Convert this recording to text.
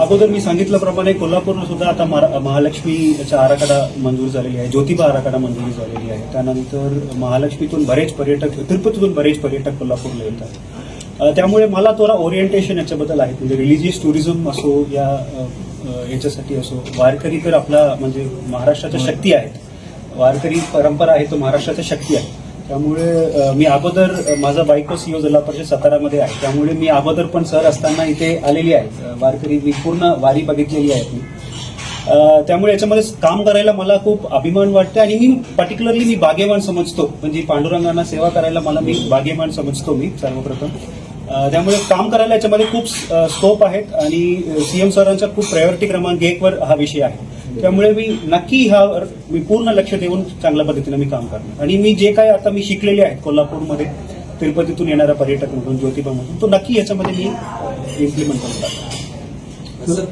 अगोदर मी सांगितल्याप्रमाणे कोल्हापूरला सुद्धा आता महालक्ष्मीचा आराखडा मंजूर झालेली आहे, ज्योतिबा आराखडा मंजूर झालेली आहे. त्यानंतर महालक्ष्मीतून बरेच पर्यटक, तिरुपतीतून बरेच पर्यटक कोल्हापूरला येतात. त्यामुळे मला थोडा ओरिएंटेशन याच्याबद्दल आहे. म्हणजे रिलिजियस टुरिझम असो या याच्यासाठी असो, वारकरी तर आपला म्हणजे महाराष्ट्राच्या शक्ती आहेत. वारकरी परंपरा आहे तो महाराष्ट्राच्या शक्ती आहे. त्यामुळे मी अगोदर माझा बायको सीओ जिल्हा परिषद सातारामध्ये आहे. त्यामुळे मी अगोदर पण सर असताना इथे आलेली आहे. वारकरी मी पूर्ण वारी बघितलेली आहे मी. त्यामुळे याच्यामध्ये काम करायला मला खूप अभिमान वाटते आणि मी पर्टिक्युलरली मी भाग्यवान समजतो. म्हणजे पांडुरंगांना सेवा करायला मी भाग्यवान समजतो मी सर्वप्रथम. त्यामुळे काम करायला याच्यामध्ये खूप स्कोप आहेत आणि सीएम सरांचा खूप प्रायोरिटी क्रमांक 1 वर हा विषय आहे. त्यामुळे मी नक्की ह्यावर मी पूर्ण लक्ष देऊन चांगल्या पद्धतीने मी काम करणार. आणि मी जे काय आता मी शिकलेले आहेत कोल्हापूरमध्ये तिरुपतीतून येणाऱ्या पर्यटक म्हणून, ज्योतिबामधून, तो नक्की याच्यामध्ये मी इम्प्लिमेंट करणार.